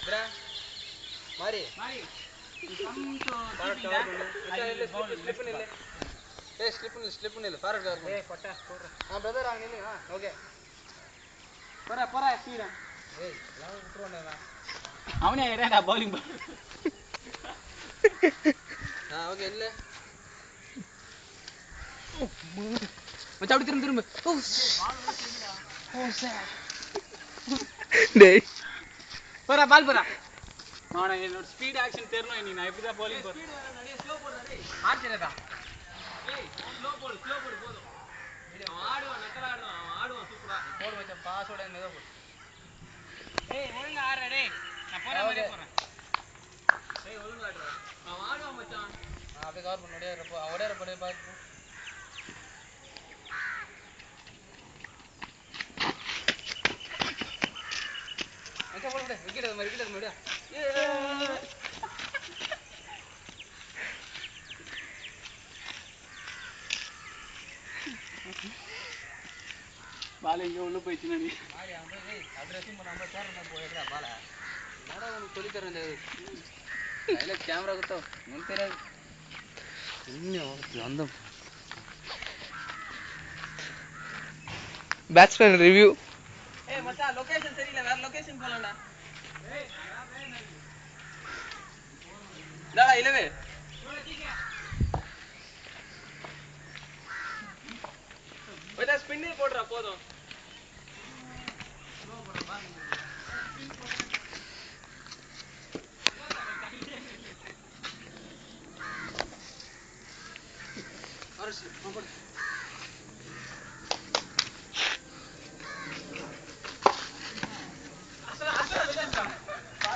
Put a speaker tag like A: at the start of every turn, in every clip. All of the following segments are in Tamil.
A: Mari.
B: Come to
A: Forward cover பண்ணு. Slip பண்ணு. Forward cover பண்ணு.
B: பட்டா போற.
A: brother அங்க நில்லு. ஓகே.
B: போற ஸ்பீடா.
A: எல்லாம் விட்டுறோம்டா.
B: அவனே ஏறடா bowling ball.
A: ஓகே இல்ல.
B: மச்சான் அப்படி திரும்ப.
A: டேய்.
B: பால் போறா. நான் என்னோட ஸ்பீட் ஆக்ஷன் தெரியணும் நீ நான் எப்படி தான் bowling போறேன். ஸ்பீட் வர நிறைய ஸ்லோ போடுடா டேய். ஆச்சரியடா. டேய் ஸ்லோ போடு போதும். அவன் ஆடுவான் சூப்பரா. போடு மச்சான் பாஸோட மெதுவா போடு. டேய் ஒழுங்கா ஆடுடா டேய். நான் போற மாதிரி போறேன். டேய் ஒழுங்கா ஆடுடா. அவன் ஆடுவான் மச்சான்.
A: அப்படியே கவர் பண்ணு ஓடியார போடு பாத்து. மச்சான் போடு விக்கெட் அது மாதிரி.
B: பால் எங்க உள்ள போயிடுச்சுனா நீ
A: மாறி அங்க போய் அட்ரஸும் பண்ணாம சேரமா போயிடுறா பால. என்னடா உனக்கு சொல்லி தரேன் கையில கேமரா குத்தோ உங்களுக்கு தெரியாது. இன்னும் அந்த பேட்ஸ்மேன் ரிவ்யூ.
B: மச்சான் லொகேஷன் சரியில்லை வேற லொகேஷன் போலாம்டா. டா இல்லவே போடா ஸ்பின்னே போடுறா போதும்.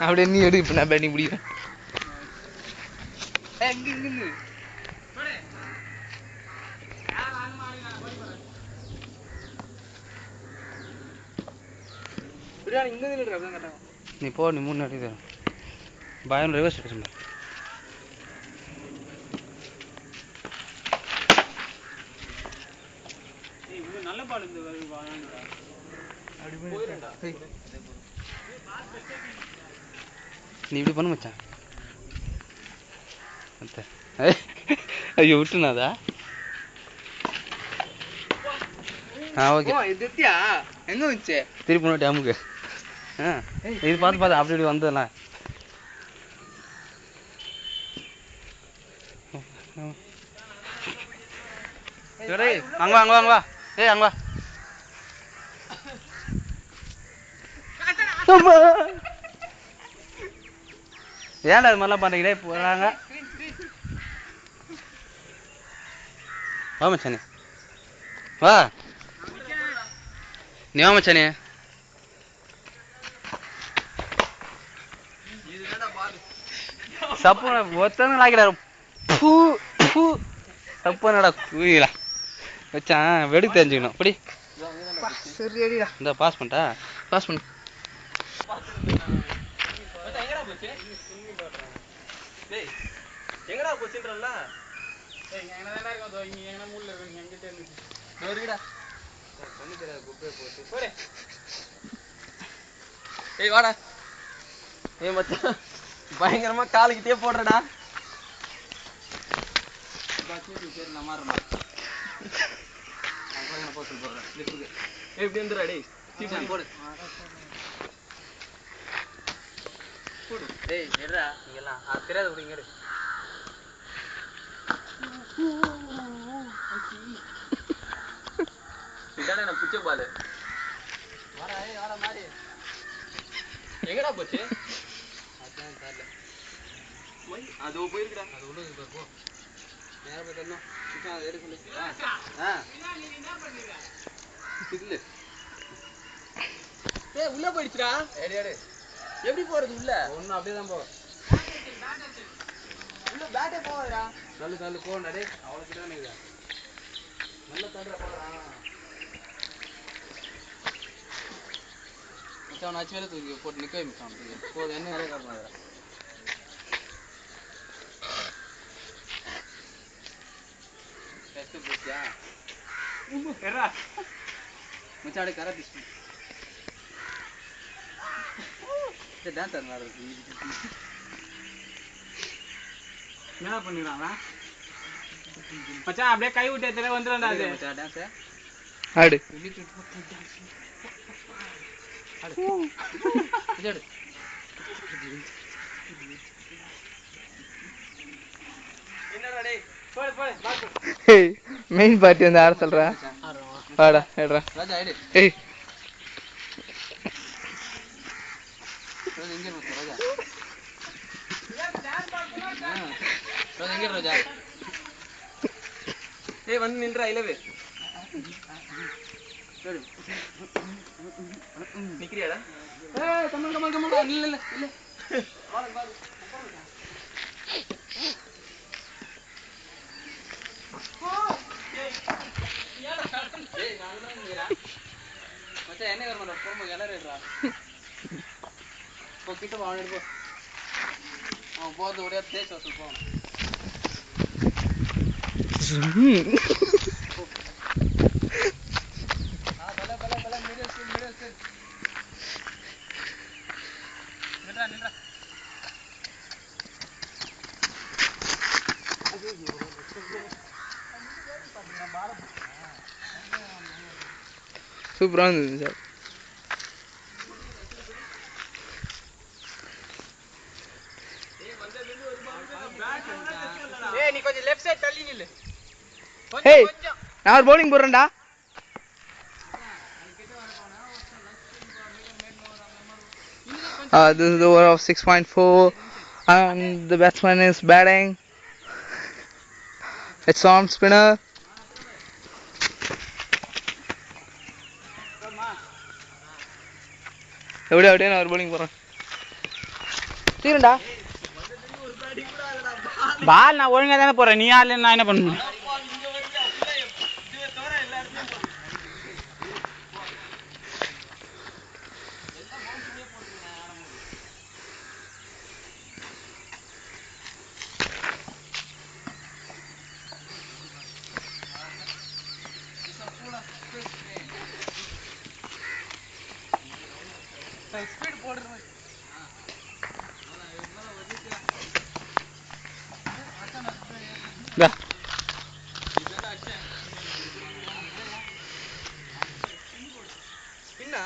A: அப்படியே நீ எடு இப்ப நான் பேட்டிங் பிடிக்கிறேன். நீ போ நீ மூணு அடி தர பயம் ரிவர்ஸ் எடுத்து
B: நல்ல பால் இந்த
A: நீ இப்படி பண்ண மச்சான். ஐயோ விட்டுனாதா. ஓகே எங்க வந்துச்சு திருப்பி டேமுக்கு. இது பார்த்து அப்படி வந்ததுலாம் அங்க வா ஏய் அங்க வா. ஏன்டா இது மாதிரிலாம் பண்றீங்களே போறாங்க. வா மச்சானே வா நீ வா மச்சானே. சப்பு ஒத்தனும் லாக்கிறாரு. சப்புனடா குயிலா வச்சான் வெடுக்கு தெரிஞ்சுக்கணும். அப்படி இந்த பாஸ் பண்ணு.
B: எங்கடா போச்சுன்றல்ல. டேய் எங்க என்னடா இருக்கோ இங்க எங்கனா மூல்ல இருக்கு எங்கிட்ட இருந்துச்சு. டோரிடா பண்ணி தர குப்பை போட்டு போடு. ஏய் வாடா. ஏய் மச்சான் பயங்கரமா காலுக்கிட்டே போடுறடா. பாச்சி பேர் நான் மாறமா. நான் போறேன் போட்டு போறேன். லிஃப்ட் ஏய் இப்படி வந்துடா டேய். சீட் போடு. போடு. டேய் எட்றா நீங்கலாம் தெரியாது அப்படிங்க இரு. இதானே நான் புடிச்ச பால். வாடா மாறி. எங்கடா போச்சு? அதான் தெரியல. அது போயிருக்குடா. அது உள்ள இருக்கு போ. நேரா போய் தரணும். மச்சான் அதை எடுக்க சொல்லு. நீ என்ன பண்ணிருக்க? இல்ல. ஏய் உள்ள போயிடுச்சுடா. எடு. எப்படி போறது உள்ள? ஒண்ணு அப்படியே தான் போ. உள்ள பேட்டே போவாதடா. தள்ளு போடா டேய். அவ்வளவு கிட்ட நிக்குதா. நல்ல தள்ளுற போடா. மச்சான் ஆச்சு வேற தூக்கி போட்டு நிக்க வை மச்சான். போது என்ன வேற காரணம்டா. டெஸ்ட் போச்சா? எறா. மச்சான் கரை பிஸ்.
A: டான்ஸ் ஆடுறாரு.
B: என்ன பண்ணிடுறான் மச்சான்? அப்படியே கை விட்டு எடுத்துட்டு வந்துடும்டா அது.
A: மச்சான் டான்ஸ்
C: ஆடு.
B: என்னடா டேய், போடு போடு பால் போடு.
C: ஏய் மெயின் பார்ட்டி வந்து ஆட சொல்றா. ஆடா ஏடா.
A: ராஜா ஐடி
C: ஏய்
A: ரோஜா எங்க இருக்கு ரோஜா? ரோஜா எங்க ரோஜா?
B: ஏய் வந்து நின்றா இலவே. நிக்கிறியாடா? ஏய் கமல் கமல் கமல் இல்ல இல்ல இல்ல. பால் பால்.
A: மச்சான் என்ன வரமாட்டா போகும்போது கிளறிடுறா. போ கிட்ட போ, அவன் எடுப்போ. அவன் போகிறது ஒரே தேய்ச்சி வசூல் போவான். பல பல பல மிடில் ஸ்கூல் நின்றா நின்றா.
C: சூப்பரா இருந்தது சார்.
B: ஏய் நீ கொஞ்சம் லெஃப்ட் சைடு தள்ளி நில்லு.
C: ஏய்
B: கொஞ்சம்
C: நான் ஒரு bowling போடுறேன்டா. This is the over of 6.4 and the batsman is batting. It's on spinner. அப்படியே நான் ஒரு bowling போடுறேன். தீரண்டா.
B: பால் நான் ஒழுங்கா தானே போறேன். நீ ஆளு நான் என்ன பண்ணணும்? ஸ்பீட் போடுறது.
C: டா.
B: ஸ்பின்னா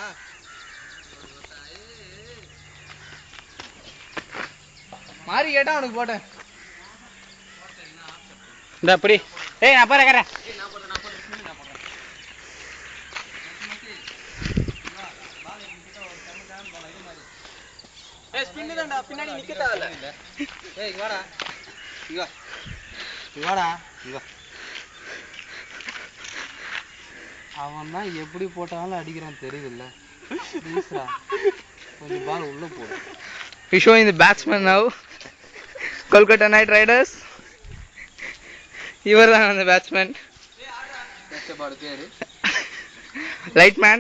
C: மாறி கேட்டா அவனுக்கு போட்டேன்.
B: இந்த அப்படி. ஏய் நான் போறேன் கரெக்ட். ஏய் ஸ்பின் தான்டா, பின்னாடி நிக்க தேவல.
A: ஏய் இங்க வாடா. இங்க வா. இங்க வாடா. இங்க வா. அவன் தான் எப்படி போட்டாலும் அடிக்கிறான் தெரியுதுல்ல. ப்ளீஸ்ரா கொஞ்சம் பால் உள்ள போடு.
C: He's showing the batsman now. Kolkata Knight Riders. இவர் தான் அந்த batsman.
A: கஷ்டப்பாடு பேரு
C: Light man.